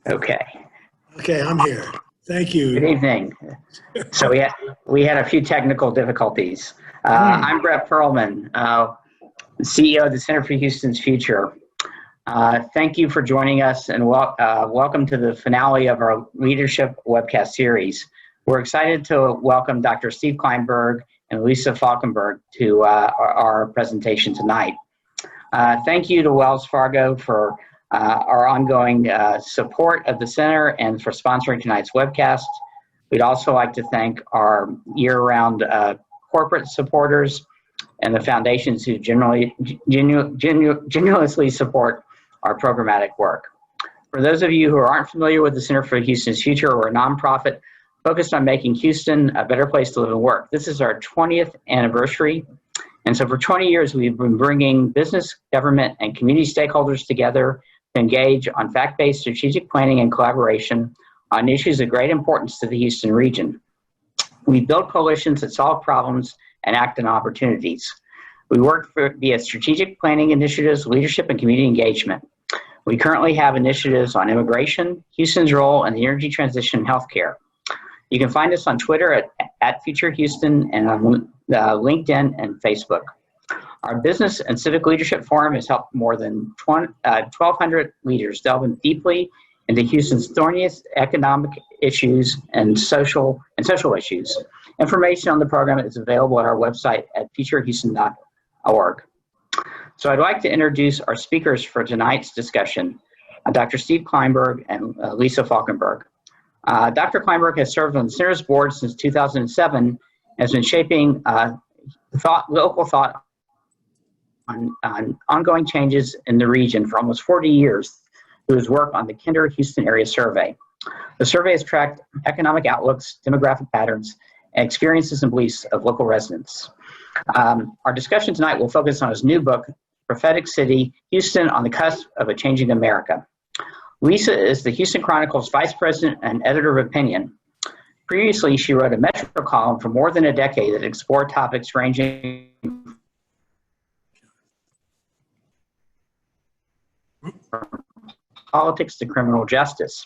Okay. Okay, I'm here. Thank Good you. evening. So we had a few technical difficulties. I'm Brett Perlman, CEO of the Center for Houston's Future. Thank you for joining us, and welcome to the finale of our Leadership Webcast series. We're excited to welcome Dr. Steve Klineberg and Lisa Falkenberg to our presentation tonight. Thank you to Wells Fargo for our ongoing support of the center and for sponsoring tonight's webcast. We'd also like to thank our year-round corporate supporters and the foundations who genuinely support our programmatic work. For those of you who aren't familiar with the Center for Houston's Future, we're a nonprofit focused on making Houston a better place to live and work. This is our 20th anniversary. And so for 20 years, we've been bringing business, government, and community stakeholders together to engage on fact-based strategic planning and collaboration on issues of great importance to the Houston region. We build coalitions that solve problems and act on opportunities. We work via strategic planning initiatives, leadership, and community engagement. We currently have initiatives on immigration, Houston's role in the energy transition, and healthcare. You can find us on Twitter at Future Houston and on LinkedIn and Facebook. Our Business and Civic Leadership Forum has helped more than 1,200 leaders delve in deeply into Houston's thorniest economic issues and social issues. Information on the program is available at our website at futurehouston.org. So I'd like to introduce our speakers for tonight's discussion, Dr. Steve Klineberg and Lisa Falkenberg. Dr. Klineberg has served on the Center's board since 2007 and has been shaping local thought on ongoing changes in the region for almost 40 years through his work on the Kinder Houston Area Survey. The survey has tracked economic outlooks, demographic patterns, and experiences and beliefs of local residents. Our discussion tonight will focus on his new book, Prophetic City, Houston on the Cusp of a Changing America. Lisa is the Houston Chronicle's Vice President and Editor of Opinion. Previously, she wrote a Metro column for more than a decade that explored topics ranging from politics to criminal justice,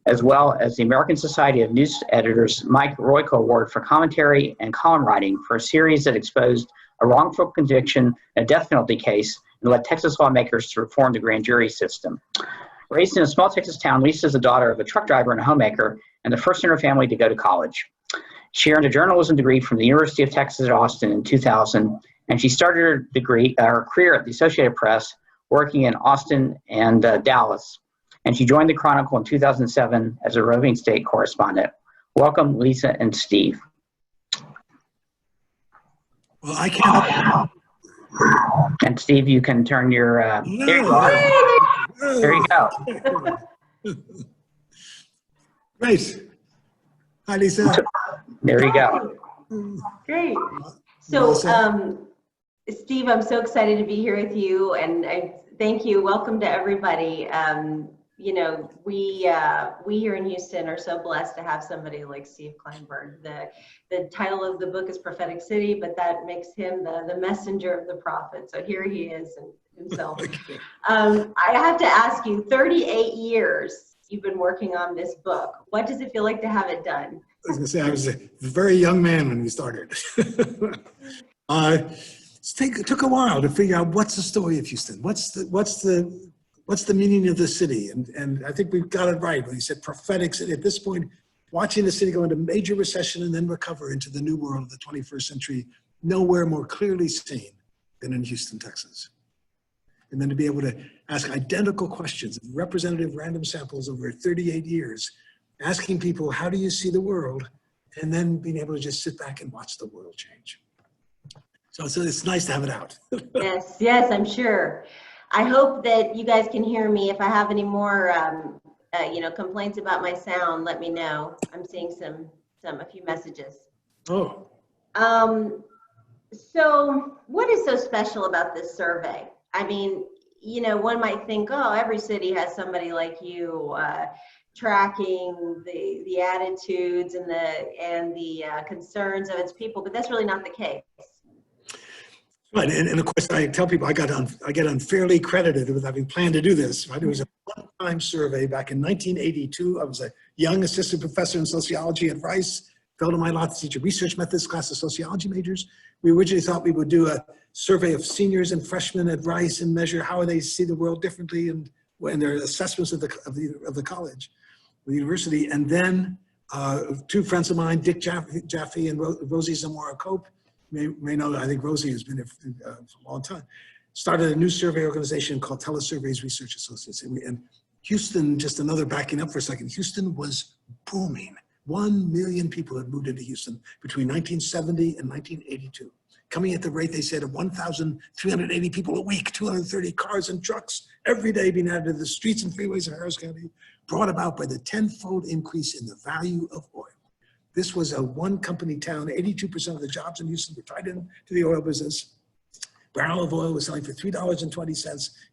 as well as the American Society of News Editors Mike Royko Award for commentary and column writing for a series that exposed a wrongful conviction in a death penalty case and led Texas lawmakers to reform the grand jury system. Raised in a small Texas town, Lisa is the daughter of a truck driver and a homemaker and the first in her family to go to college. She earned a journalism degree from the University of Texas at Austin in 2000, and she started her career at the Associated Press, working in Austin and Dallas. And she joined the Chronicle in 2007 as a roving state correspondent. Welcome, Lisa and Steve. Well, I can't. And Steve, you can turn your, there you are. There you go. Great. Hi, Lisa. There you go. Great. So, Steve, I'm so excited to be here with you, and thank you. Welcome to everybody. You know, we here in Houston are so blessed to have somebody like Steve Klineberg. The title of the book is Prophetic City, but that makes him the messenger of the prophet. So here he is himself. I have to ask you, 38 years you've been working on this book. What does it feel like to have it done? I was going to say, I was a very young man when we started. It took a while to figure out what's the story of Houston. What's the meaning of the city? And I think we've got it right when he said prophetic city. At this point, watching the city go into major recession and then recover into the new world of the 21st century, nowhere more clearly seen than in Houston, Texas. And then to be able to ask identical questions, representative random samples over 38 years, asking people, how do you see the world? And then being able to just sit back and watch the world change. So it's nice to have it out. Yes, I'm sure. I hope that you guys can hear me. If I have any more, complaints about my sound, let me know. I'm seeing a few messages. Oh. So what is so special about this survey? I mean, one might think, oh, every city has somebody like you, tracking the attitudes and the concerns of its people, but that's really not the case. Right, and of course, I tell people I get unfairly credited with having planned to do this. Right? It was a one-time survey back in 1982. I was a young assistant professor in sociology at Rice. Fell to my lot to teach a research methods class of sociology majors. We originally thought we would do a survey of seniors and freshmen at Rice and measure how they see the world differently and their assessments of the college, the university. And then two friends of mine, Dick Jaffe and Rosie Zamora Cope, may know that I think Rosie has been there for a long time, started a new survey organization called Telesurveys Research Associates. And Houston, just another backing up for a second, Houston was booming. 1 million people had moved into Houston between 1970 and 1982. Coming at the rate, they said, of 1,380 people a week, 230 cars and trucks every day being added to the streets and freeways of Harris County, brought about by the tenfold increase in the value of oil. This was a one-company town. 82% of the jobs in Houston were tied into the oil business. Barrel of oil was selling for $3.20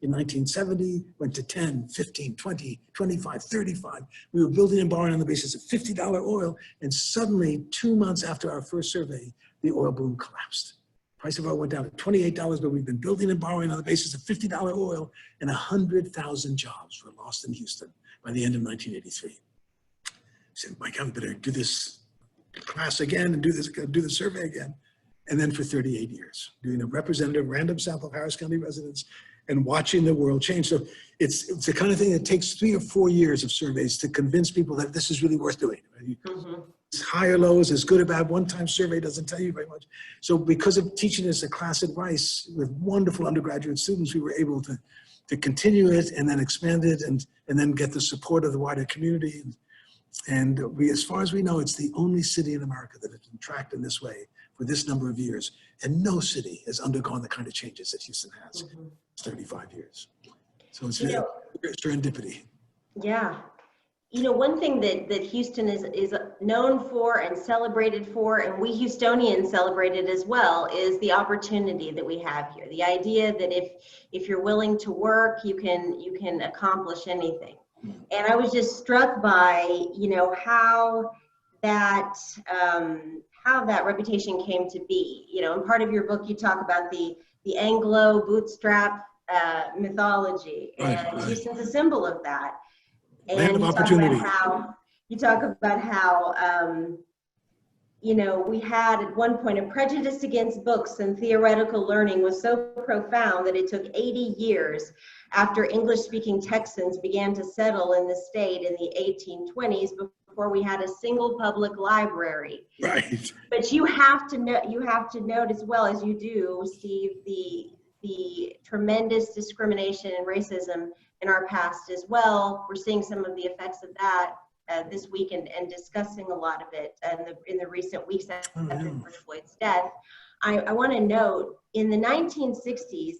in 1970, went to 10, 15, 20, 25, 35. We were building and borrowing on the basis of $50 oil, and suddenly, 2 months after our first survey, the oil boom collapsed. Price of oil went down to $28, but we've been building and borrowing on the basis of $50 oil, and 100,000 jobs were lost in Houston by the end of 1983. I said, my God, we better do this class again and do the survey again. And then for 38 years, doing a representative random sample of Harris County residents and watching the world change. So it's the kind of thing that takes 3 or 4 years of surveys to convince people that this is really worth doing. Mm-hmm. It's high or lows, it's good or bad. One-time survey doesn't tell you very much. So because of teaching as a class at Rice with wonderful undergraduate students, we were able to continue it and then expand it and then get the support of the wider community. And we, as far as we know, it's the only city in America that has been tracked in this way for this number of years. And no city has undergone the kind of changes that Houston has. Mm-hmm. 35 years. So it's serendipity. Yeah. You know, one thing that Houston is known for and celebrated for, and we Houstonians celebrated as well, is the opportunity that we have here. The idea that if you're willing to work, you can accomplish anything. And I was just struck by, you know, how that reputation came to be. You know, in part of your book, you talk about the Anglo bootstrap mythology, and Houston's a symbol of that. And Land of opportunity. You talk about how you know, we had at one point a prejudice against books and theoretical learning was so profound that it took 80 years after English-speaking Texans began to settle in the state in the 1820s before we had a single public library. Right. But you have to note as well as you do, Steve, the tremendous discrimination and racism in our past as well. We're seeing some of the effects of that this week and discussing a lot of it in the recent weeks after George Floyd's death. I want to note, in the 1960s,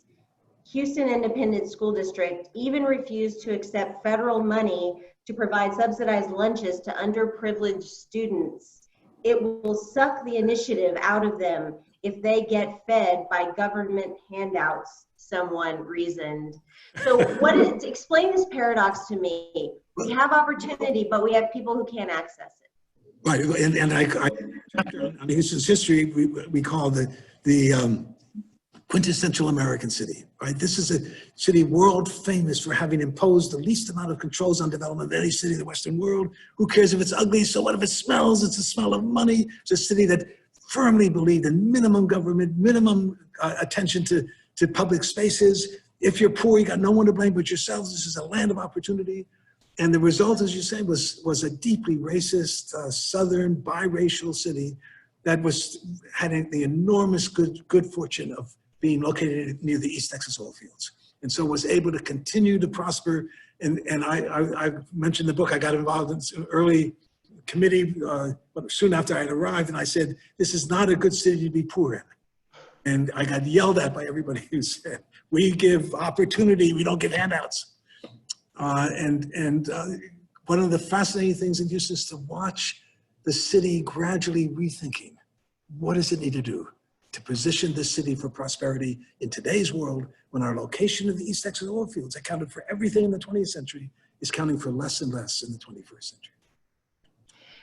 Houston Independent School District even refused to accept federal money to provide subsidized lunches to underprivileged students. It will suck the initiative out of them if they get fed by government handouts, someone reasoned. So explain this paradox to me. We have opportunity, but we have people who can't access it. Right, and I on Houston's history, we call the quintessential American city, right? This is a city world famous for having imposed the least amount of controls on development of any city in the Western world. Who cares if it's ugly? So what if it smells? It's a smell of money. It's a city that firmly believed in minimum government, minimum attention to public spaces. If you're poor, you got no one to blame but yourselves. This is a land of opportunity. And the result, as you say, was a deeply racist, southern, biracial city that had the enormous good fortune of being located near the East Texas oil fields. And so was able to continue to prosper. And I mentioned in the book, I got involved in an early committee soon after I had arrived, and I said, this is not a good city to be poor in. And I got yelled at by everybody who said, we give opportunity, we don't give handouts. One of the fascinating things in Houston is to watch the city gradually rethinking, what does it need to do to position this city for prosperity in today's world when our location of the East Texas oil fields accounted for everything in the 20th century is counting for less and less in the 21st century.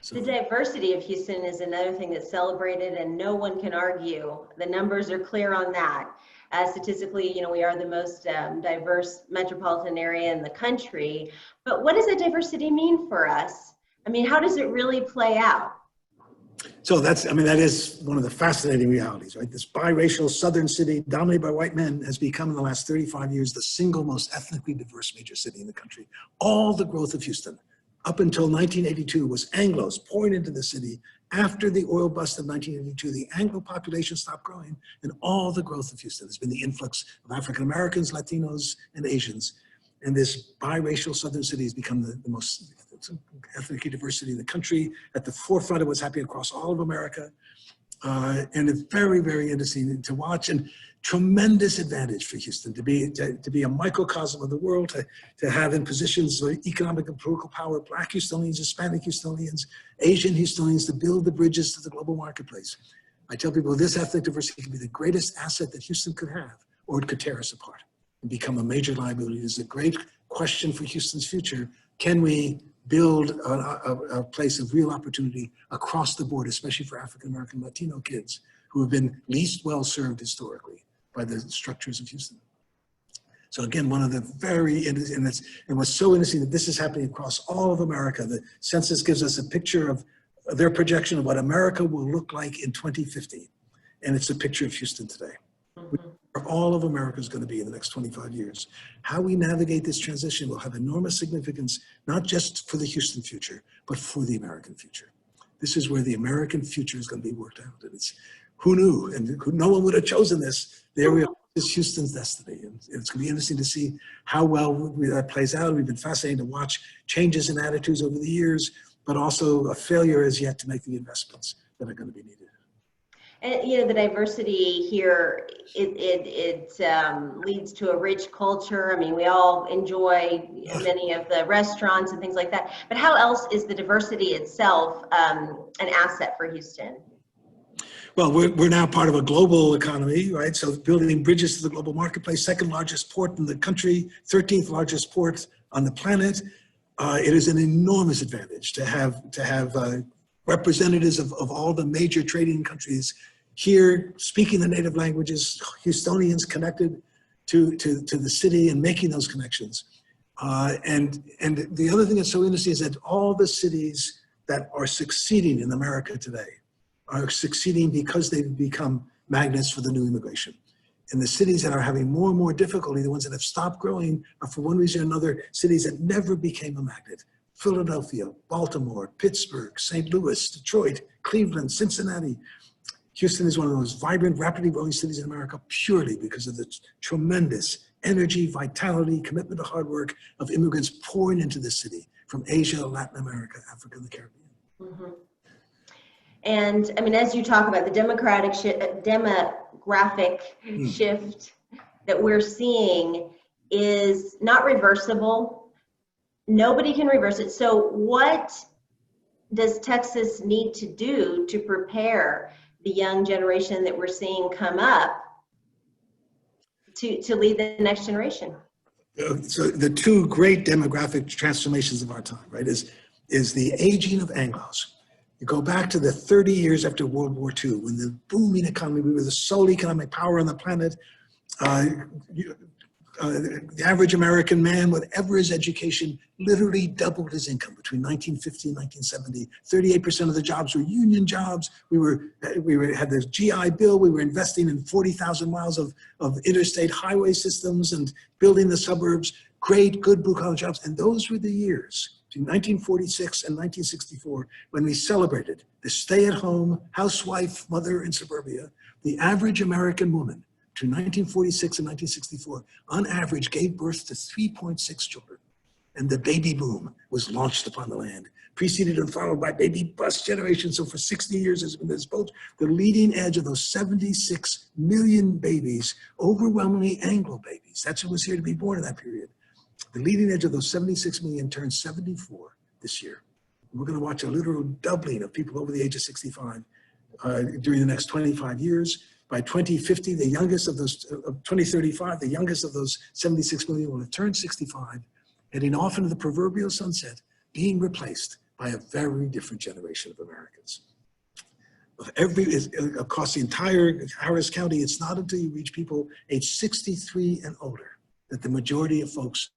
So, the diversity of Houston is another thing that's celebrated, and no one can argue. The numbers are clear on that. Statistically, we are the most diverse metropolitan area in the country. But what does that diversity mean for us? I mean, how does it really play out? so that is one of the fascinating realities, right? This biracial southern city dominated by white men has become in the last 35 years the single most ethnically diverse major city in the country. All the growth of Houston up until 1982 was Anglos pouring into the city. After the oil bust of 1982, the Anglo population stopped growing, and all the growth of Houston has been the influx of African Americans, Latinos, and Asians. And this biracial southern city has become the most ethnically diverse city in the country, at the forefront of what's happening across all of America. And it's very, very interesting to watch, and tremendous advantage for Houston to be a microcosm of the world, to have in positions of economic and political power Black Houstonians, Hispanic Houstonians, Asian Houstonians, to build the bridges to the global marketplace. I tell people this ethnic diversity can be the greatest asset that Houston could have, or it could tear us apart and become a major liability. It's a great question for Houston's future. Can we build a place of real opportunity across the board, especially for African American Latino kids who have been least well served historically by the structures of Houston? So again, one of the and what's so interesting that this is happening across all of America. The census gives us a picture of their projection of what America will look like in 2050. And it's a picture of Houston today. Where all of America is going to be in the next 25 years. How we navigate this transition will have enormous significance, not just for the Houston future, but for the American future. This is where the American future is going to be worked out. And it's, who knew? And no one would have chosen this. There we are. This is Houston's destiny. And it's going to be interesting to see how well that plays out. We've been fascinated to watch changes in attitudes over the years, but also a failure is yet to make the investments that are going to be needed. And the diversity here, it leads to a rich culture. I mean, we all enjoy many of the restaurants and things like that. But how else is the diversity itself an asset for Houston? Well, we're now part of a global economy, right? So building bridges to the global marketplace, second largest port in the country, 13th largest port on the planet. It is an enormous advantage to have representatives of all the major trading countries here speaking the native languages, Houstonians connected to the city and making those connections. And the other thing that's so interesting is that all the cities that are succeeding in America today are succeeding because they've become magnets for the new immigration. And the cities that are having more and more difficulty, the ones that have stopped growing, are for one reason or another cities that never became a magnet. Philadelphia, Baltimore, Pittsburgh, St. Louis, Detroit, Cleveland, Cincinnati. Houston is one of the most vibrant, rapidly growing cities in America purely because of the tremendous energy, vitality, commitment to hard work of immigrants pouring into the city from Asia, Latin America, Africa, and the Caribbean. Mm-hmm. And I mean, as you talk about the demographic shift that we're seeing is not reversible. Nobody can reverse it. So what does Texas need to do to prepare the young generation that we're seeing come up to lead the next generation? So the two great demographic transformations of our time, right, is the aging of Anglos. You go back to the 30 years after World War II, when the booming economy, we were the sole economic power on the planet. The average American man, whatever his education, literally doubled his income between 1950 and 1970. 38% of the jobs were union jobs. We had the GI Bill. We were investing in 40,000 miles of interstate highway systems and building the suburbs. Great, good blue-collar jobs. And those were the years, between 1946 and 1964, when we celebrated the stay-at-home housewife mother in suburbia. The average American woman between 1946 and 1964, on average, gave birth to 3.6 children. And the baby boom was launched upon the land, preceded and followed by baby bust generation. So for 60 years, it's been both the leading edge of those 76 million babies, overwhelmingly Anglo babies. That's who was here to be born in that period. The leading edge of those 76 million turned 74 this year. We're going to watch a literal doubling of people over the age of 65 during the next 25 years. By 2050, the youngest of those, 2035, the youngest of those 76 million will have turned 65. heading off into the proverbial sunset, being replaced by a very different generation of Americans. Across the entire Harris County, it's not until you reach people age 63 and older that the majority of folks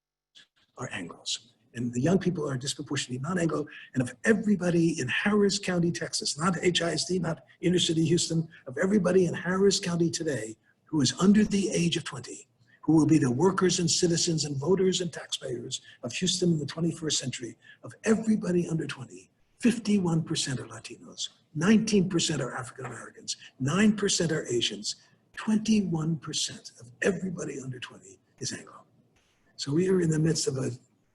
are Anglos. And the young people are disproportionately non-Anglo. And of everybody in Harris County, Texas, not HISD, not inner city Houston, of everybody in Harris County today who is under the age of 20, who will be the workers and citizens and voters and taxpayers of Houston in the 21st century, of everybody under 20, 51% are Latinos, 19% are African Americans, 9% are Asians, 21% of everybody under 20 is Anglo. So we are in the midst of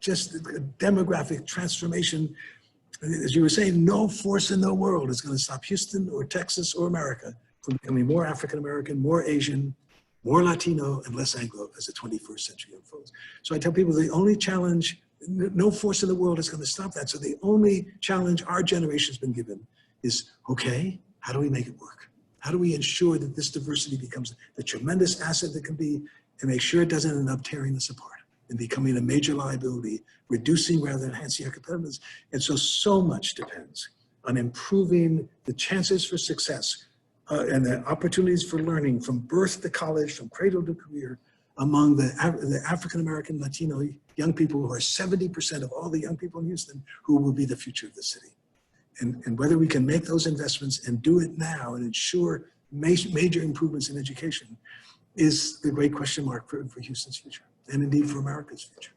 just a demographic transformation. As you were saying, no force in the world is going to stop Houston or Texas or America from becoming more African American, more Asian, more Latino, and less Anglo as the 21st century unfolds. So I tell people the only challenge, no force in the world is going to stop that. So the only challenge our generation has been given is, okay, how do we make it work? How do we ensure that this diversity becomes the tremendous asset that can be, and make sure it doesn't end up tearing us apart and becoming a major liability, reducing rather than enhancing our competitiveness. And so much depends on improving the chances for success and the opportunities for learning from birth to college, from cradle to career, among the African-American Latino young people who are 70% of all the young people in Houston who will be the future of the city. And whether we can make those investments and do it now and ensure major improvements in education is the great question mark for Houston's future, and indeed for America's future.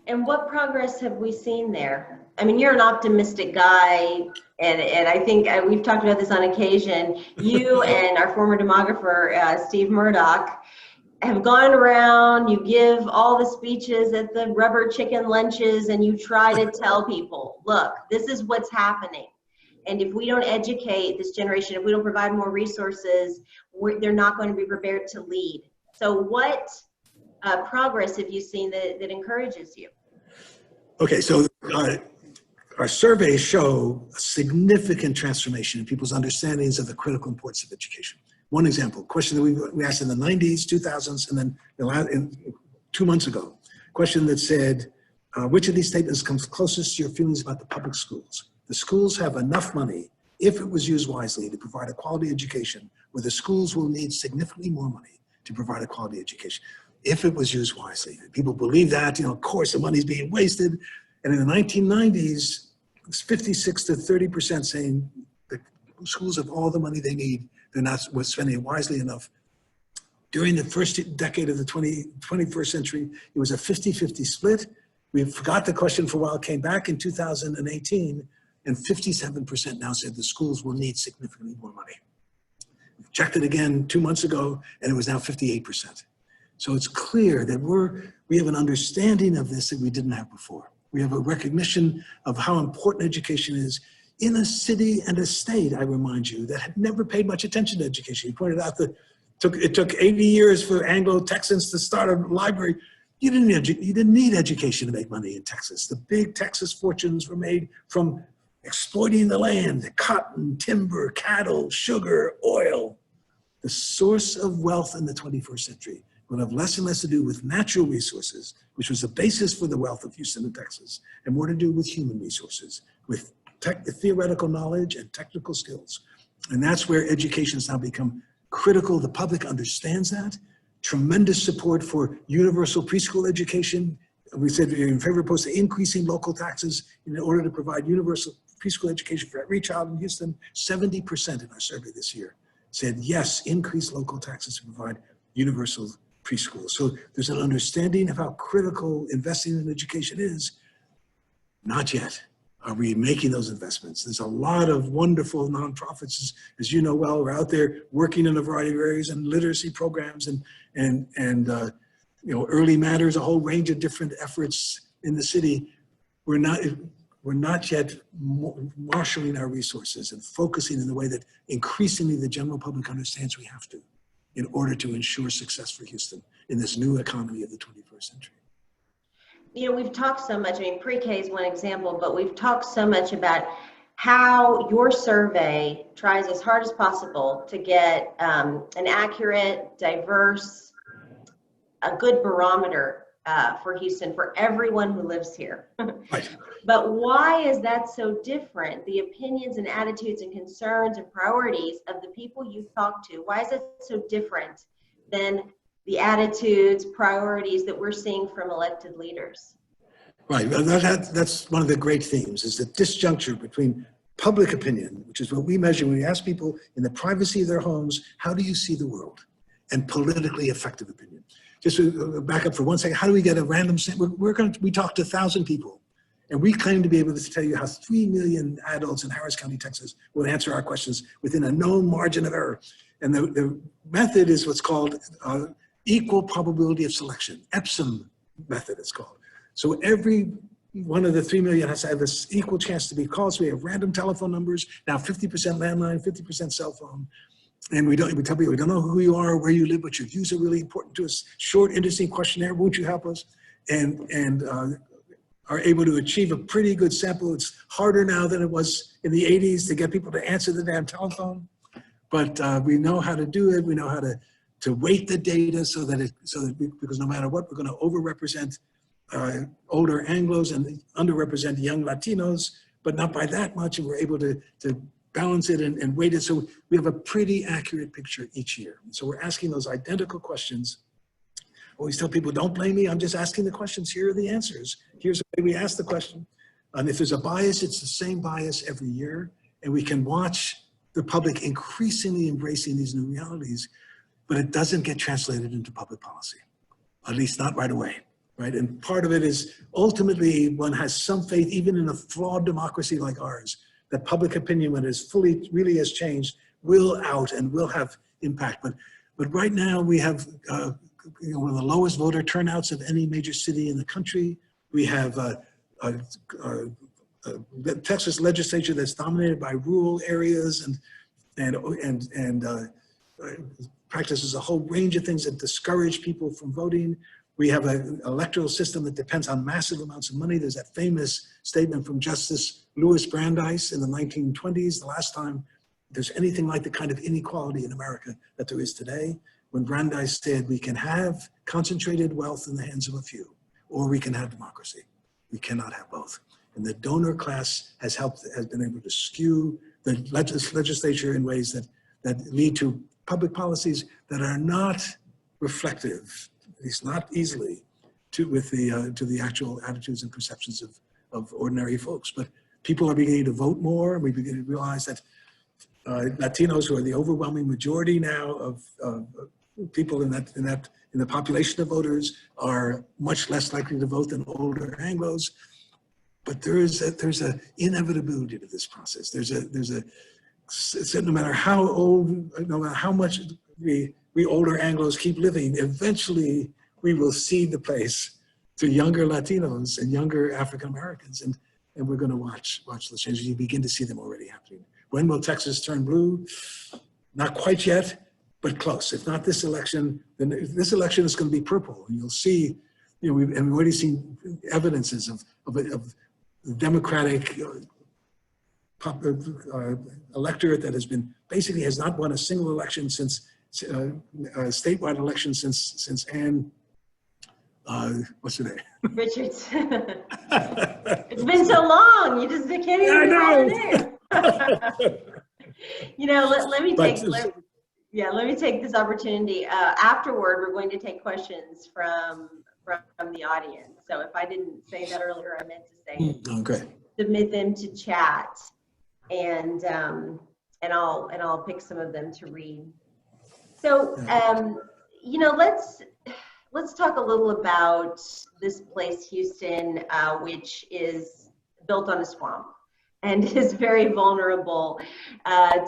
And what progress have we seen there? I mean, you're an optimistic guy, and I think we've talked about this on occasion. You and our former demographer, Steve Murdoch, have gone around, you give all the speeches at the rubber chicken lunches, and you try to tell people, look, this is what's happening. And if we don't educate this generation, if we don't provide more resources, they're not going to be prepared to lead. So what progress have you seen that encourages you? Okay, so our surveys show a significant transformation in people's understandings of the critical importance of education. One example, question that we asked in the 90s, 2000s, and then 2 months ago, question that said, which of these statements comes closest to your feelings about the public schools? The schools have enough money, if it was used wisely, to provide a quality education, where the schools will need significantly more money to provide a quality education, if it was used wisely. People believe that, of course, the money's being wasted. And in the 1990s, it was 56 to 30% saying the schools have all the money they need. They're not spending it wisely enough. During the first decade of the 21st century, it was a 50-50 split. We forgot the question for a while, came back in 2018, and 57% now said the schools will need significantly more money. We checked it again 2 months ago, and it was now 58%. So it's clear that we have an understanding of this that we didn't have before. We have a recognition of how important education is in a city and a state, I remind you, that had never paid much attention to education. You pointed out that it took 80 years for Anglo-Texans to start a library. You didn't need education to make money in Texas. The big Texas fortunes were made from exploiting the land, cotton, timber, cattle, sugar, oil. The source of wealth in the 21st century will have less and less to do with natural resources, which was the basis for the wealth of Houston and Texas, and more to do with human resources, with theoretical knowledge and technical skills. And that's where education has now become critical. The public understands that. Tremendous support for universal preschool education. We said we're in favor of increasing local taxes in order to provide universal preschool education for every child in Houston. 70% in our survey this year said yes, increase local taxes to provide universal preschool. So there's an understanding of how critical investing in education is. Not yet are we making those investments. There's a lot of wonderful nonprofits, as you know well, we're out there working in a variety of areas and literacy programs and early matters, a whole range of different efforts in the city. We're not yet marshaling our resources and focusing in the way that increasingly the general public understands we have to in order to ensure success for Houston in this new economy of the 21st century. We've talked so much, pre-K is one example, but we've talked so much about how your survey tries as hard as possible to get an accurate, diverse, a good barometer for Houston, for everyone who lives here. Right. But why is that so different? The opinions and attitudes and concerns and priorities of the people you talk to, why is it so different than the attitudes, priorities that we're seeing from elected leaders? Right. That's one of the great themes, is the disjuncture between public opinion, which is what we measure when we ask people in the privacy of their homes, how do you see the world? And politically effective opinion. Just to back up for 1 second, how do we get a random, we talked to 1,000 people, and we claim to be able to tell you how 3 million adults in Harris County, Texas will answer our questions within a known margin of error. And the method is what's called equal probability of selection, Epsom method it's called. So every one of the 3 million has to have this equal chance to be called. So we have random telephone numbers, now 50% landline, 50% cell phone. And we tell people, we don't know who you are, where you live, but your views are really important to us. Short, interesting questionnaire, won't you help us? And are able to achieve a pretty good sample. It's harder now than it was in the 80s to get people to answer the damn telephone. But we know how to do it. We know how to weight the data because no matter what, we're going to overrepresent older Anglos and underrepresent young Latinos, but not by that much. And we're able to balance it and weight it. So we have a pretty accurate picture each year. So we're asking those identical questions. I always tell people, don't blame me. I'm just asking the questions. Here are the answers. Here's the way we ask the question. And if there's a bias, it's the same bias every year. And we can watch the public increasingly embracing these new realities, but it doesn't get translated into public policy, at least not right away. Right? And part of it is ultimately one has some faith, even in a flawed democracy like ours, that public opinion, when it's really has changed, will out and will have impact. But right now we have one of the lowest voter turnouts of any major city in the country. We have the Texas legislature that's dominated by rural areas and practices a whole range of things that discourage people from voting. We have an electoral system that depends on massive amounts of money. There's that famous statement from Justice Louis Brandeis in the 1920s, the last time there's anything like the kind of inequality in America that there is today, when Brandeis said we can have concentrated wealth in the hands of a few, or we can have democracy. We cannot have both. And the donor class has been able to skew the legislature in ways that lead to public policies that are not reflective, at least not easily, to the actual attitudes and perceptions of ordinary folks. But people are beginning to vote more, and we begin to realize that Latinos, who are the overwhelming majority now of people in the population of voters, are much less likely to vote than older Anglos. But there's a inevitability to this process. So no matter how old, no matter how much we older Anglos keep living, eventually we will cede the place to younger Latinos and younger African Americans, and we're going to watch those changes. You begin to see them already happening. When will Texas turn blue? Not quite yet, but close. If not this election, then this election is going to be purple. And you'll see, we've already seen evidences of the Democratic electorate that has not won a single election since statewide election since Ann. What's her name? Richards. It's been so long. You just can't even remember her name. Let me take this opportunity. Afterward, we're going to take questions from the audience. So if I didn't say that earlier, I meant to say submit them to chat, and I'll pick some of them to read. So let's talk a little about this place, Houston, which is built on a swamp and is very vulnerable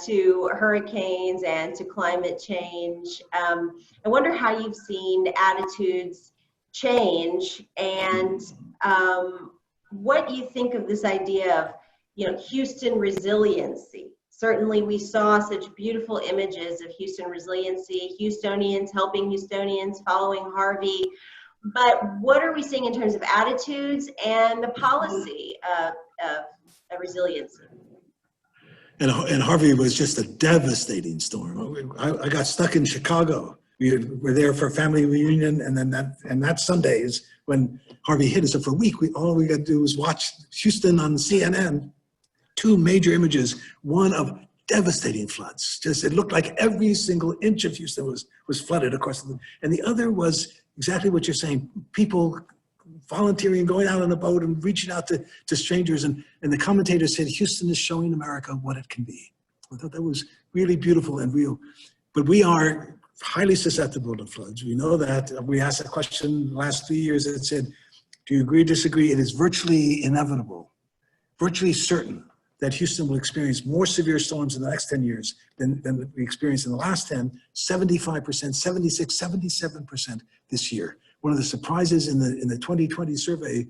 to hurricanes and to climate change. I wonder how you've seen attitudes change, and what you think of this idea of, Houston resiliency. Certainly we saw such beautiful images of Houston resiliency, Houstonians helping Houstonians, following Harvey. But what are we seeing in terms of attitudes and the policy of resiliency? And Harvey was just a devastating storm. I got stuck in Chicago. We were there for a family reunion, and then that Sunday is when Harvey hit us. So for a week, all we got to do was watch Houston on CNN, 2 major images, one of devastating floods. Just, it looked like every single inch of Houston was flooded across the, and the other was exactly what you're saying, people volunteering, going out on a boat and reaching out to strangers. And the commentator said, Houston is showing America what it can be. I thought that was really beautiful and real. But we are highly susceptible to floods. We know that. We asked a question the last 3 years that said, do you agree, disagree? It is virtually inevitable, virtually certain that Houston will experience more severe storms in the next 10 years than we experienced in the last 10, 75%, 76, 77% this year. One of the surprises in the 2020 survey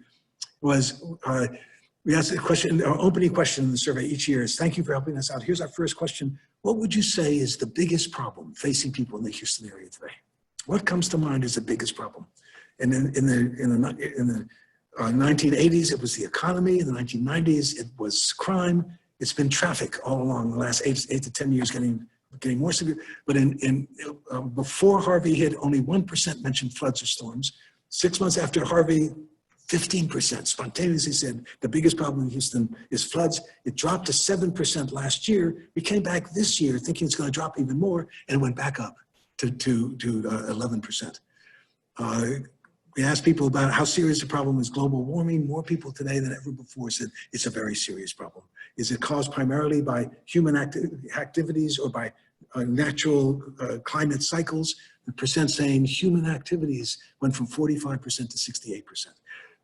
was, we asked a question, our opening question in the survey each year is, thank you for helping us out. Here's our first question. What would you say is the biggest problem facing people in the Houston area today? What comes to mind as the biggest problem? And in the 1980s, it was the economy. In the 1990s, it was crime. It's been traffic all along the last 8 to 10 years, getting more severe. But before Harvey hit, only 1% mentioned floods or storms. 6 months after Harvey, 15% spontaneously said the biggest problem in Houston is floods. It dropped to 7% last year. We came back this year thinking it's going to drop even more, and it went back up to 11%. We asked people about how serious the problem is global warming. More people today than ever before said it's a very serious problem. Is it caused primarily by human activities or by natural climate cycles? The percent saying human activities went from 45% to 68%.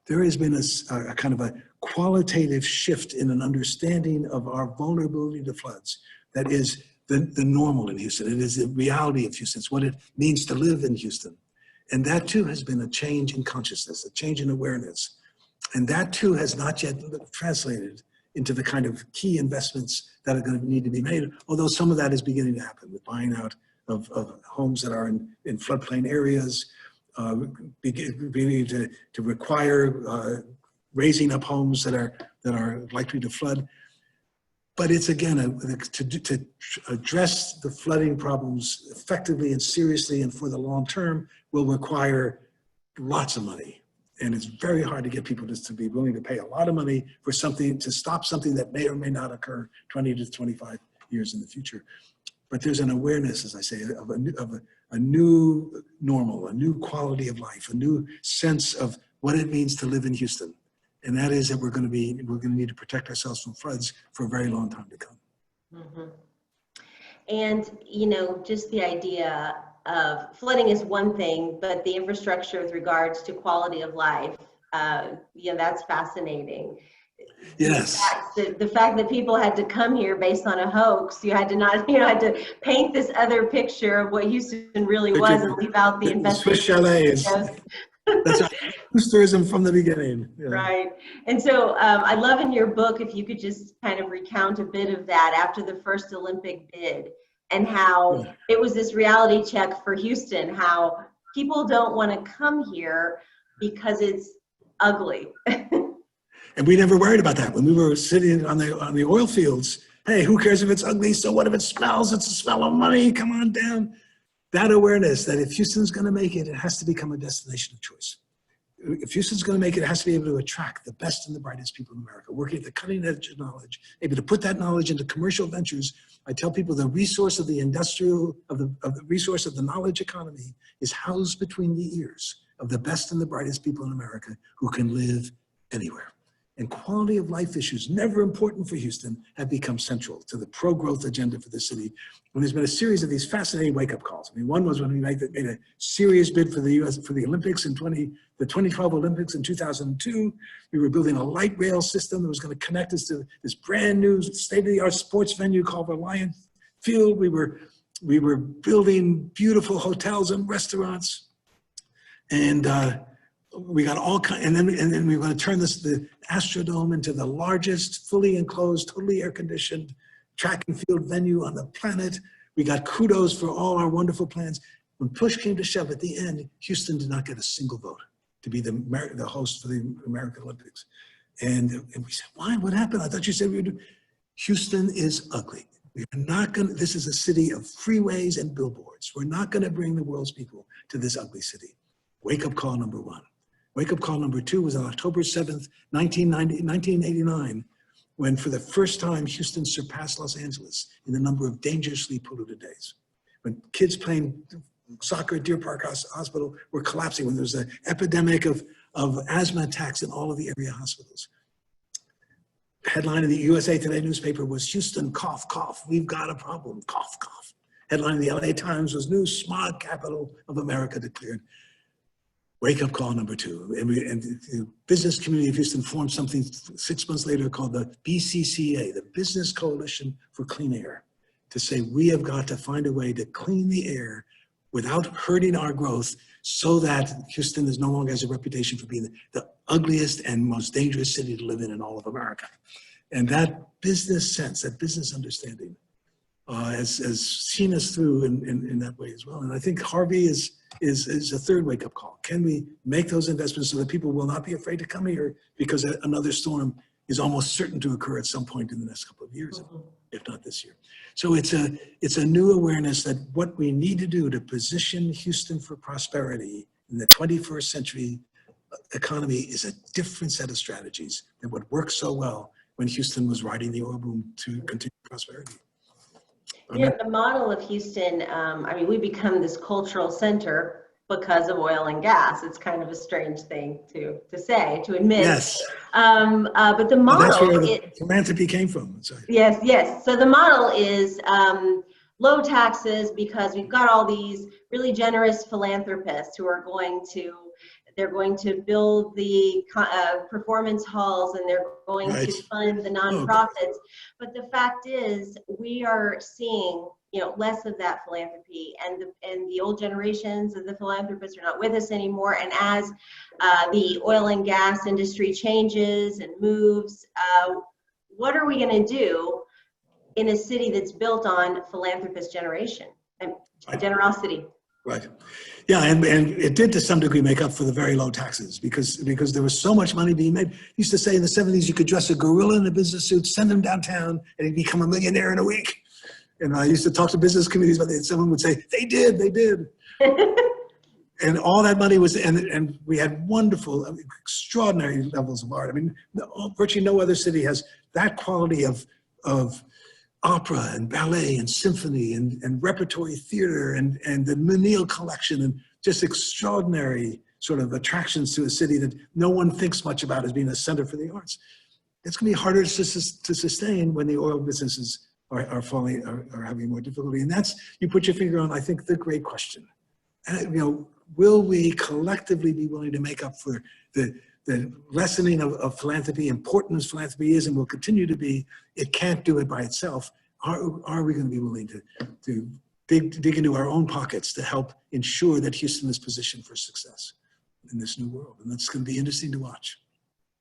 There has been a kind of a qualitative shift in an understanding of our vulnerability to floods that is the normal in Houston. It is the reality of Houston. It's what it means to live in Houston. And that too has been a change in consciousness, a change in awareness. And that too has not yet translated into the kind of key investments that are going to need to be made, although some of that is beginning to happen with buying out of homes that are in floodplain areas, beginning to require raising up homes that are likely to flood. But it's again, to address the flooding problems effectively and seriously and for the long term will require lots of money. And it's very hard to get people to be willing to pay a lot of money for something, to stop something that may or may not occur 20 to 25 years in the future. But there's an awareness, as I say, of a new normal, a new quality of life, a new sense of what it means to live in Houston. And that is that we're going to need to protect ourselves from floods for a very long time to come. Mm-hmm. And, you know, just the idea of flooding is one thing, but the infrastructure with regards to quality of life, that's fascinating. Yes. The fact that people had to come here based on a hoax, you had to paint this other picture of what Houston really was and leave out the investment. Swiss chalets. That's right. Tourism from the beginning. Yeah. Right. And so I love in your book, if you could just kind of recount a bit of that after the first Olympic bid and how it was this reality check for Houston, how people don't want to come here because it's ugly. And we never worried about that. When we were sitting on the oil fields, hey, who cares if it's ugly? So what if it smells? It's the smell of money. Come on down. That awareness that if Houston's going to make it, it has to become a destination of choice. If Houston's going to make it, it has to be able to attract the best and the brightest people in America, working at the cutting edge of knowledge, able to put that knowledge into commercial ventures. I tell people the resource of the resource of the knowledge economy is housed between the ears of the best and the brightest people in America who can live anywhere. And quality of life issues, never important for Houston, have become central to the pro-growth agenda for the city. When there's been a series of these fascinating wake-up calls. I mean, one was when we made a serious bid for the U.S. for the Olympics in the 2012 Olympics in 2002. We were building a light rail system that was going to connect us to this brand new state-of-the-art sports venue called Reliant Field. We were building beautiful hotels and restaurants, and we got all kinds, and then we were going to turn the Astrodome into the largest, fully enclosed, totally air-conditioned track and field venue on the planet. We got kudos for all our wonderful plans. When push came to shove at the end, Houston did not get a single vote to be the host for the American Olympics. And we said, why? What happened? I thought you said we would do. Houston is ugly. We are not going to, this is a city of freeways and billboards. We're not going to bring the world's people to this ugly city. Wake up call number one. Wake-up call number 2 was on October 7th, 1989, when for the first time Houston surpassed Los Angeles in the number of dangerously polluted days. When kids playing soccer at Deer Park Hospital were collapsing, when there was an epidemic of asthma attacks in all of the area hospitals. Headline in the USA Today newspaper was Houston, cough, cough, we've got a problem, cough, cough. Headline in the LA Times was new smog capital of America declared. Wake-up call number 2. And the business community of Houston formed something 6 months later called the BCCA, the Business Coalition for Clean Air, to say we have got to find a way to clean the air without hurting our growth so that Houston is no longer has a reputation for being the ugliest and most dangerous city to live in all of America. And that business sense, that business understanding has seen us through in that way as well. And I think Harvey is a third wake-up call. Can we make those investments so that people will not be afraid to come here because another storm is almost certain to occur at some point in the next couple of years, if not this year. So it's a new awareness that what we need to do to position Houston for prosperity in the 21st century economy is a different set of strategies than what worked so well when Houston was riding the oil boom to continue prosperity. You know, the model of Houston, I mean, we become this cultural center because of oil and gas. It's kind of a strange thing to say, to admit. Yes. But the model— that's where the philanthropy came from. Sorry. Yes, yes. So the model is low taxes because we've got all these really generous philanthropists who are going to, they're going to build the performance halls, and they're going to fund the nonprofits. But the fact is, we are seeing, you know, less of that philanthropy, and the old generations of the philanthropists are not with us anymore. And as the oil and gas industry changes and moves, what are we going to do in a city that's built on philanthropist generation and generosity? Right. Yeah, and it did to some degree make up for the very low taxes because there was so much money being made. Used to say in the 70s you could dress a gorilla in a business suit, send him downtown, and he'd become a millionaire in a week. And I used to talk to business communities about it. Someone would say, they did. And all that money was, and we had wonderful, extraordinary levels of art. I mean, virtually no other city has that quality of opera and ballet and symphony and repertory theater and the Menil collection and just extraordinary sort of attractions to a city that no one thinks much about as being a center for the arts. It's going to be harder to sustain when the oil businesses are having more difficulty. And that's, you put your finger on, I think, the great question. And, you know, will we collectively be willing to make up for the lessening of philanthropy, important as philanthropy is and will continue to be? It can't do it by itself. Are we going to be willing to dig into our own pockets to help ensure that Houston is positioned for success in this new world? And that's going to be interesting to watch.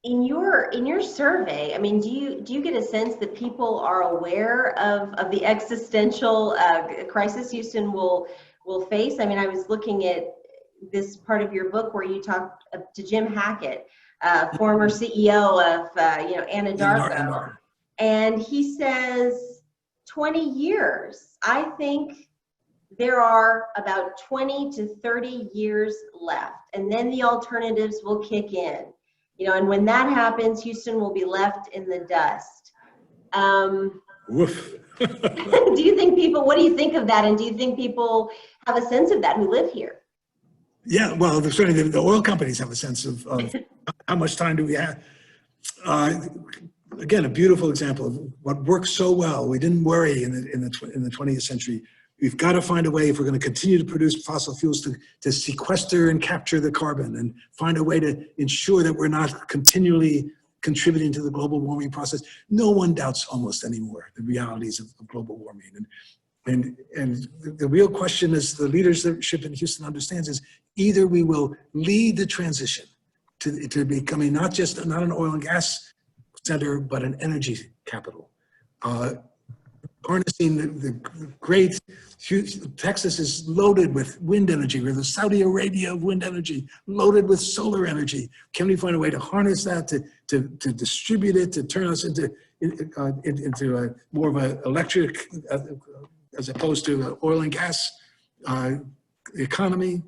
In your survey, I mean, do you get a sense that people are aware of the existential crisis Houston will face? I mean, I was looking at this part of your book where you talked to Jim Hackett, former CEO of Anadarko, and he says 20 years. I think there are about 20 to 30 years left, and then the alternatives will kick in. You know, and when that happens, Houston will be left in the dust. Woof. Do you think people, what do you think of that? And do you think people have a sense of that who live here? Yeah, well, certainly the oil companies have a sense of how much time do we have. Again, a beautiful example of what works so well. We didn't worry in the 20th century. We've got to find a way, if we're going to continue to produce fossil fuels, to sequester and capture the carbon and find a way to ensure that we're not continually contributing to the global warming process. No one doubts almost anymore the realities of global warming. And the real question, as the leadership in Houston understands, is either we will lead the transition to becoming not an oil and gas center, but an energy capital. Harnessing the great, Texas is loaded with wind energy. We're the Saudi Arabia of wind energy, loaded with solar energy. Can we find a way to harness that, to distribute it, to turn us into more of an electric, as opposed to an oil and gas economy,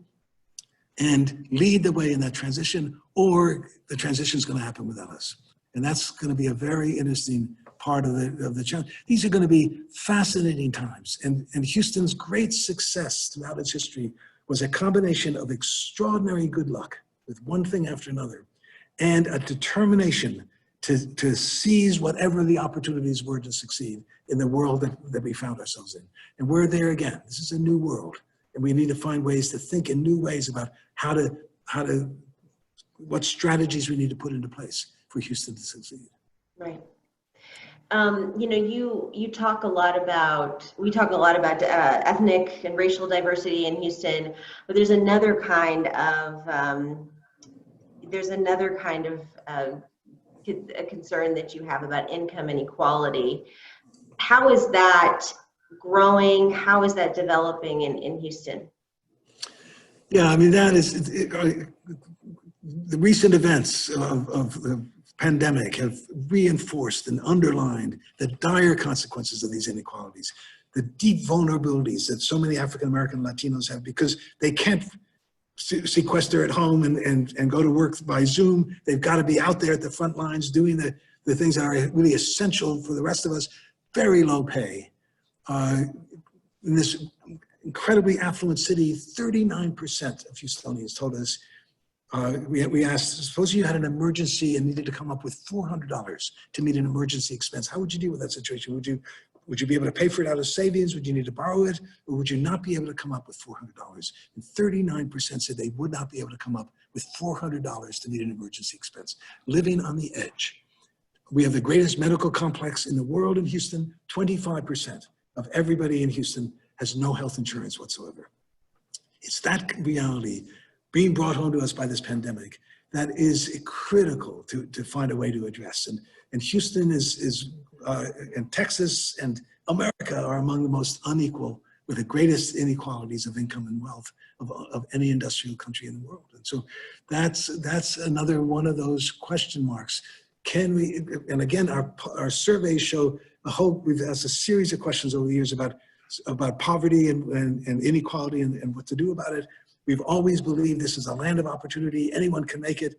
and lead the way in that transition? or the transition is going to happen without us. And that's going to be a very interesting part of the challenge. These are going to be fascinating times. And Houston's great success throughout its history was a combination of extraordinary good luck with one thing after another and a determination to seize whatever the opportunities were to succeed in the world that we found ourselves in. And we're there again. This is a new world. And we need to find ways to think in new ways about what strategies we need to put into place for Houston to succeed. Right. You know, we talk a lot about ethnic and racial diversity in Houston, but there's another kind of a concern that you have about income inequality. How is that growing? How is that developing in Houston? Yeah, I mean, that is, the recent events of the pandemic have reinforced and underlined the dire consequences of these inequalities, the deep vulnerabilities that so many African-American Latinos have because they can't sequester at home and go to work by Zoom. They've got to be out there at the front lines doing the things that are really essential for the rest of us. Very low pay. In this incredibly affluent city, 39% of Houstonians told us, we asked, suppose you had an emergency and needed to come up with $400 to meet an emergency expense. How would you deal with that situation? Would you be able to pay for it out of savings? Would you need to borrow it? Or would you not be able to come up with $400? And 39% said they would not be able to come up with $400 to meet an emergency expense. Living on the edge. We have the greatest medical complex in the world in Houston. 25% of everybody in Houston has no health insurance whatsoever. It's that reality being brought home to us by this pandemic that is critical to find a way to address. And Houston and Texas and America are among the most unequal, with the greatest inequalities of income and wealth of any industrial country in the world. And so that's another one of those question marks. Can we, and again, our surveys show we've asked a series of questions over the years about poverty and inequality and what to do about it. We've always believed this is a land of opportunity. Anyone can make it.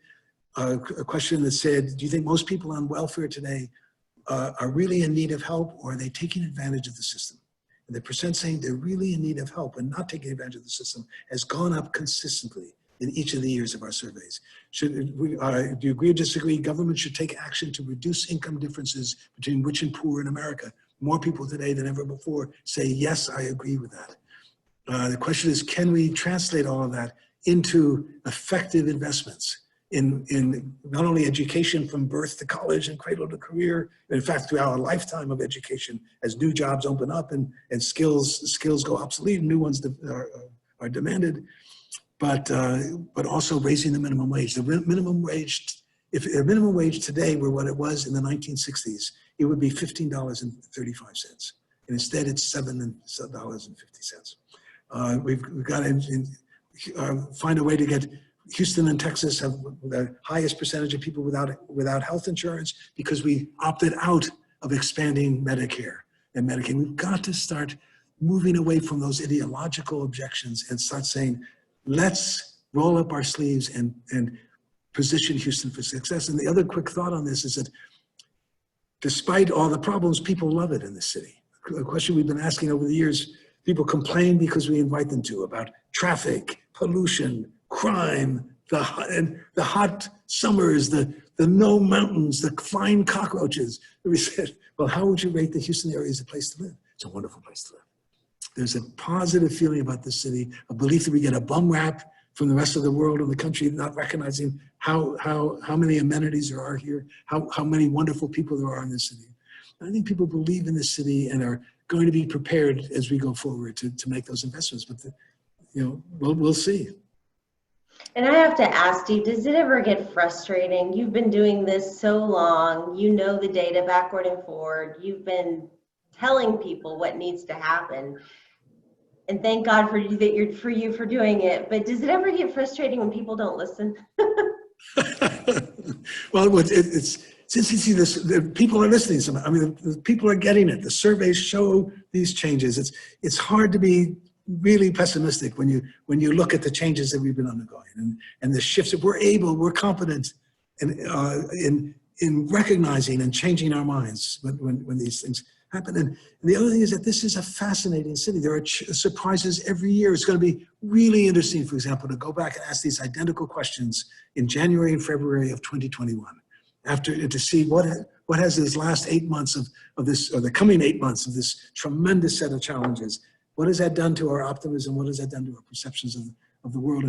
A question that said, do you think most people on welfare today are really in need of help, or are they taking advantage of the system? And the percent saying they're really in need of help and not taking advantage of the system has gone up consistently in each of the years of our surveys. Do you agree or disagree? Government should take action to reduce income differences between rich and poor in America. More people today than ever before say, yes, I agree with that. The question is, can we translate all of that into effective investments in not only education from birth to college and cradle to career, but in fact, throughout a lifetime of education, as new jobs open up and skills go obsolete and new ones are demanded, but also raising the minimum wage. The minimum wage, if a minimum wage today were what it was in the 1960s, it would be $15.35. And instead it's $7.50. We've got to find a way to get Houston and Texas have the highest percentage of people without health insurance because we opted out of expanding Medicare and Medicaid. We've got to start moving away from those ideological objections and start saying, let's roll up our sleeves and position Houston for success. And the other quick thought on this is that despite all the problems, people love it in this city. A question we've been asking over the years, people complain because we invite them to about traffic, pollution, crime, the hot summers, the no mountains, the flying cockroaches. And we said, well, how would you rate the Houston area as a place to live? It's a wonderful place to live. There's a positive feeling about this city, a belief that we get a bum rap from the rest of the world and the country, not recognizing how many amenities there are here, how many wonderful people there are in this city. And I think people believe in this city and are going to be prepared as we go forward to make those investments. But we'll see. And I have to ask Steve, does it ever get frustrating? You've been doing this so long, you know the data backward and forward, you've been telling people what needs to happen. And thank God for you for doing it. But does it ever get frustrating when people don't listen? Well, it's since you see this, the people are listening. I mean, the people are getting it. The surveys show these changes. It's hard to be really pessimistic when you look at the changes that we've been undergoing and the shifts that we're competent in recognizing and changing our minds when these things happen. And the other thing is that this is a fascinating city. There are surprises every year. It's going to be really interesting, for example, to go back and ask these identical questions in January and February of 2021, to see what has these last 8 months of this, or the coming 8 months of this tremendous set of challenges. What has that done to our optimism? What has that done to our perceptions of the world?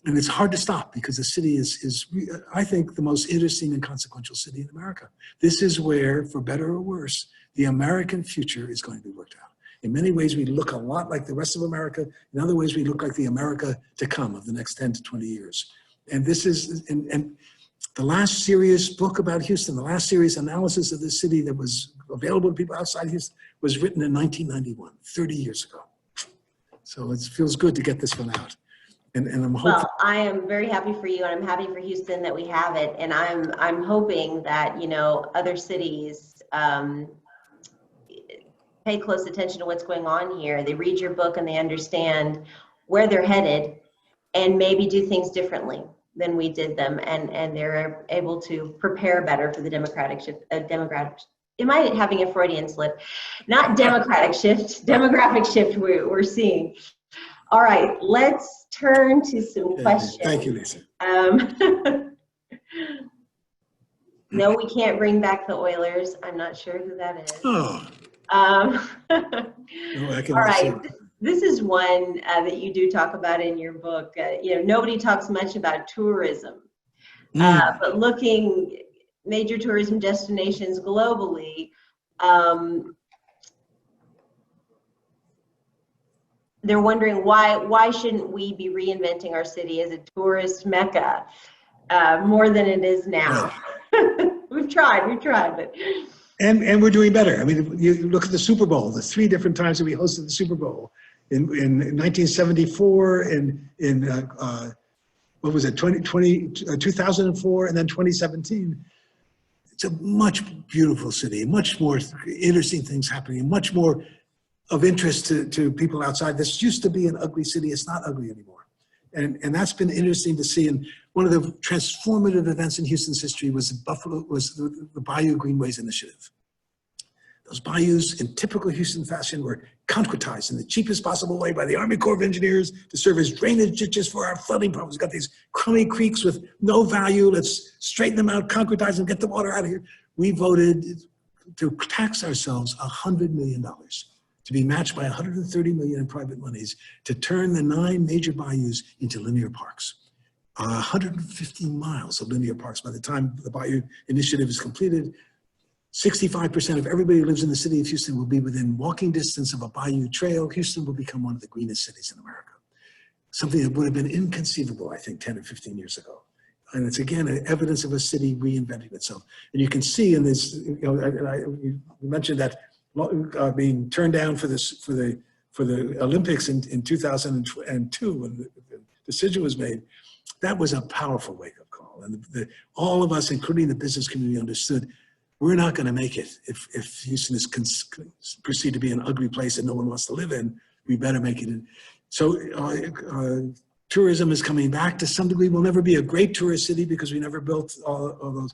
And it's hard to stop because the city is, I think, the most interesting and consequential city in America. This is where, for better or worse, the American future is going to be worked out. In many ways, we look a lot like the rest of America. In other ways, we look like the America to come of the next 10 to 20 years. And this is, and the last serious book about Houston, the last serious analysis of this city that was available to people outside Houston was written in 1991, 30 years ago. So it feels good to get this one out. And I'm hoping. Well, I am very happy for you, and I'm happy for Houston that we have it. And I'm hoping that, other cities pay close attention to what's going on here. They read your book and they understand where they're headed and maybe do things differently than we did them. And they're able to prepare better for the demographic shift. Am I having a Freudian slip? Not democratic shift, demographic shift we're seeing. All right, let's turn to some questions. Thank you, Lisa. No, we can't bring back the Oilers. I'm not sure who that is. Oh. No, all right, this is one that you do talk about in your book. Nobody talks much about tourism, but looking major tourism destinations globally, they're wondering why shouldn't we be reinventing our city as a tourist mecca more than it is now? We've tried, but. And we're doing better. I mean, you look at the Super Bowl, the 3 different times that we hosted the Super Bowl in 1974, in what was it, 2004, and then 2017. It's a much beautiful city, much more interesting things happening, much more of interest to people outside. This used to be an ugly city. It's not ugly anymore. And that's been interesting to see. And one of the transformative events in Houston's history was the Bayou Greenways Initiative. Those bayous, in typical Houston fashion, were concretized in the cheapest possible way by the Army Corps of Engineers to serve as drainage ditches for our flooding problems. We've got these crummy creeks with no value. Let's straighten them out, concretize them, get the water out of here. We voted to tax ourselves $100 million. To be matched by $130 million in private monies to turn the 9 major bayous into linear parks. 150 miles of linear parks. By the time the Bayou Initiative is completed, 65% of everybody who lives in the city of Houston will be within walking distance of a bayou trail. Houston will become one of the greenest cities in America. Something that would have been inconceivable, I think, 10 or 15 years ago. And it's, again, evidence of a city reinventing itself. And you can see in this, you mentioned that being turned down for the Olympics in 2002 when the decision was made. That was a powerful wake-up call, and all of us, including the business community, understood we're not going to make it if Houston is perceived to be an ugly place that no one wants to live in. We better make it. So tourism is coming back to some degree. We'll never be a great tourist city because we never built all those.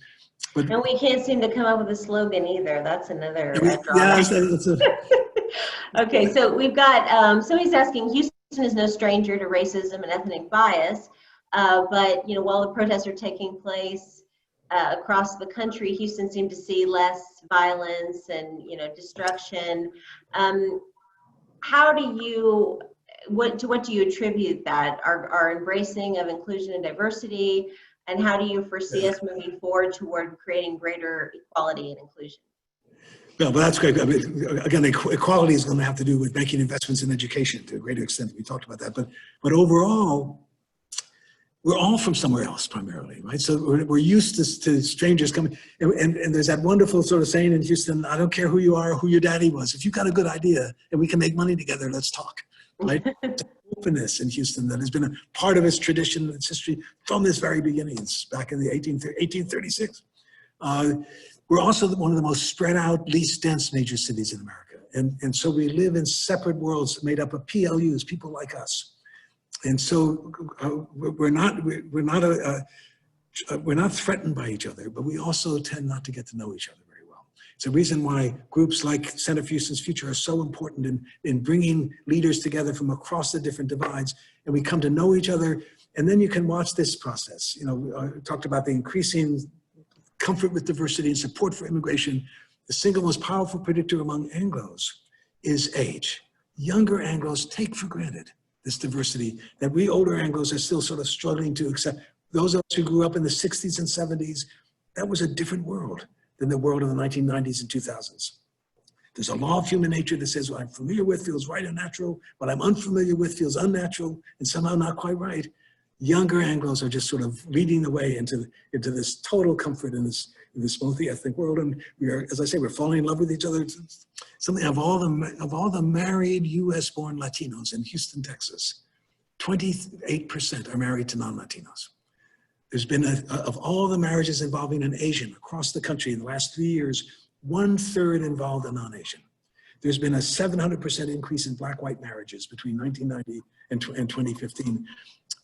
But, and we can't seem to come up with a slogan either. That's another Okay, so we've got, somebody's asking, Houston is no stranger to racism and ethnic bias, but while the protests are taking place across the country, Houston seemed to see less violence and destruction. How do you, what do you attribute that? Our embracing of inclusion and diversity, and how do you foresee us moving forward toward creating greater equality and inclusion? Well, that's great. I mean, again, equality is going to have to do with making investments in education to a greater extent. We talked about that, but overall, we're all from somewhere else primarily, right? So we're used to strangers coming, and there's that wonderful sort of saying in Houston, I don't care who you are or who your daddy was. If you've got a good idea and we can make money together, let's talk, right? Openness in Houston that has been a part of its tradition, its history from its very beginnings back in the 1836. We're also one of the most spread out, least dense major cities in America. And so we live in separate worlds made up of PLUs, people like us. And so we're not threatened by each other, but we also tend not to get to know each other very well. It's a reason why groups like Center for Houston's Future are so important in bringing leaders together from across the different divides, and we come to know each other. And then you can watch this process. I talked about the increasing comfort with diversity and support for immigration. The single most powerful predictor among Anglos is age. Younger Anglos take for granted this diversity that we older Anglos are still sort of struggling to accept. Those of us who grew up in the 60s and 70s, that was a different world than the world of the 1990s and 2000s. There's a law of human nature that says what I'm familiar with feels right and natural, what I'm unfamiliar with feels unnatural and somehow not quite right. Younger Anglos are just sort of leading the way into this total comfort in this multi-ethnic world, and we are, as I say, we're falling in love with each other. It's something of all the married U.S.-born Latinos in Houston, Texas, 28% are married to non-Latinos. There's been of all the marriages involving an Asian across the country in the last 3 years, 1/3 involved a non-Asian. There's been a 700% increase in black-white marriages between 1990 and 2015.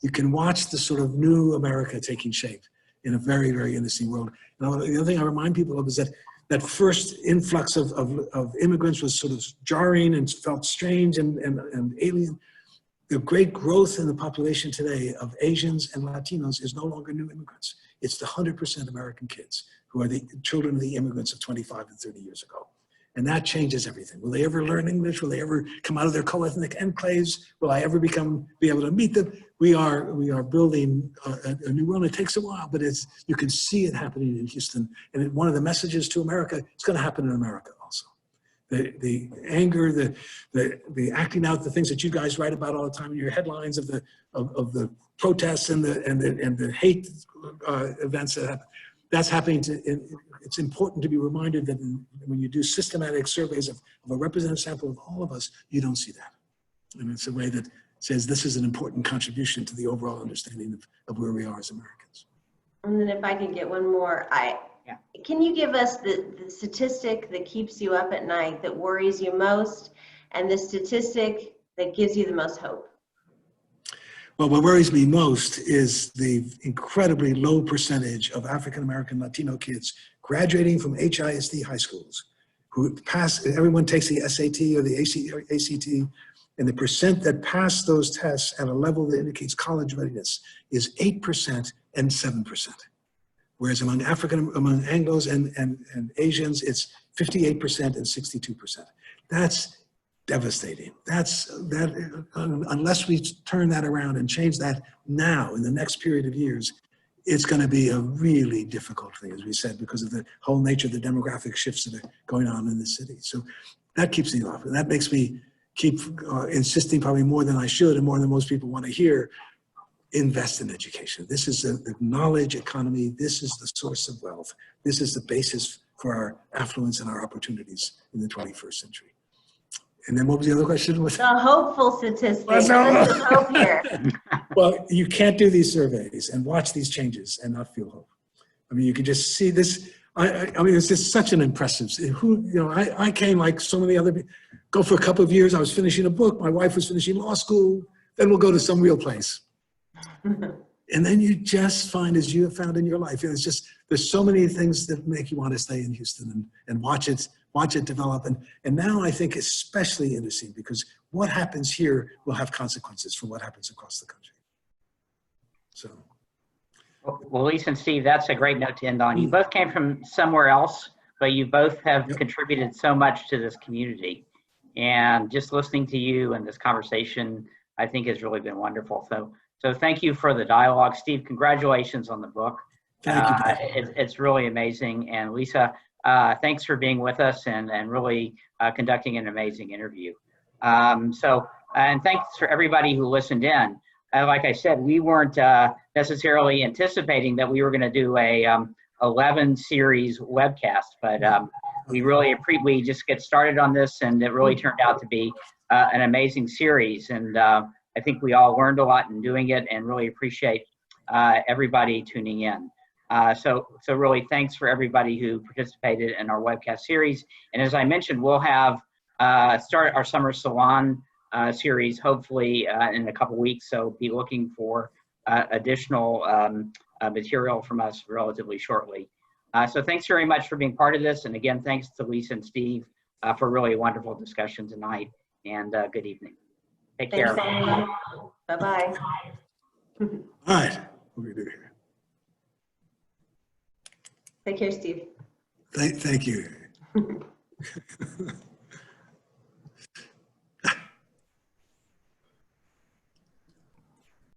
You can watch the sort of new America taking shape in a very, very interesting world. And the other thing I remind people of is that first influx of immigrants was sort of jarring and felt strange and alien. The great growth in the population today of Asians and Latinos is no longer new immigrants. It's the 100% American kids who are the children of the immigrants of 25 and 30 years ago. And that changes everything. Will they ever learn English? Will they ever come out of their co-ethnic enclaves? Will I ever be able to meet them? We are building a new world. It takes a while, but you can see it happening in Houston. And one of the messages to America, it's going to happen in America also. The anger, the acting out, the things that you guys write about all the time in your headlines of the protests and the hate events that happen. That's happening. It's important to be reminded that when you do systematic surveys of a representative sample of all of us, you don't see that. And it's a way that says this is an important contribution to the overall understanding of where we are as Americans. And then if I could get one more, can you give us the statistic that keeps you up at night, that worries you most, and the statistic that gives you the most hope? Well, what worries me most is the incredibly low percentage of African-American Latino kids graduating from HISD high schools who pass. Everyone takes the SAT or the ACT, and the percent that pass those tests at a level that indicates college readiness is 8% and 7%. Whereas among Anglos and Asians, it's 58% and 62%. That's devastating. Unless we turn that around and change that now in the next period of years, it's going to be a really difficult thing, as we said, because of the whole nature of the demographic shifts that are going on in the city. So that keeps me off, and that makes me keep insisting probably more than I should and more than most people want to hear, invest in education. This is the knowledge economy. This is the source of wealth. This is the basis for our affluence and our opportunities in the 21st century. And then what was the other question? The hopeful statistic. Give us some hope here. Well, you can't do these surveys and watch these changes and not feel hope. I mean, you can just see this. I mean, it's just such an impressive. I came like so many other people. Go for a couple of years. I was finishing a book. My wife was finishing law school. Then we'll go to some real place. And then you just find, as you have found in your life, there's so many things that make you want to stay in Houston and watch it develop. And now I think especially interesting because what happens here will have consequences for what happens across the country. So. Well, Lisa and Steve, that's a great note to end on. You both came from somewhere else, but you both have contributed so much to this community. And just listening to you and this conversation, I think has really been wonderful. So thank you for the dialogue. Steve, congratulations on the book. Thank you. It's really amazing. And Lisa, thanks for being with us and really conducting an amazing interview. And thanks for everybody who listened in. Like I said, we weren't necessarily anticipating that we were going to do a 11 series webcast, but we just get started on this, and it really turned out to be an amazing series. And I think we all learned a lot in doing it, and really appreciate everybody tuning in. So really thanks for everybody who participated in our webcast series. And as I mentioned, we'll have start our summer salon series, hopefully in a couple weeks. So be looking for additional material from us relatively shortly. So thanks very much for being part of this. And again, thanks to Lisa and Steve for really wonderful discussion tonight, and good evening. Take care. Bye-bye. All right, what do we do here? Take care, Steve. Thank you.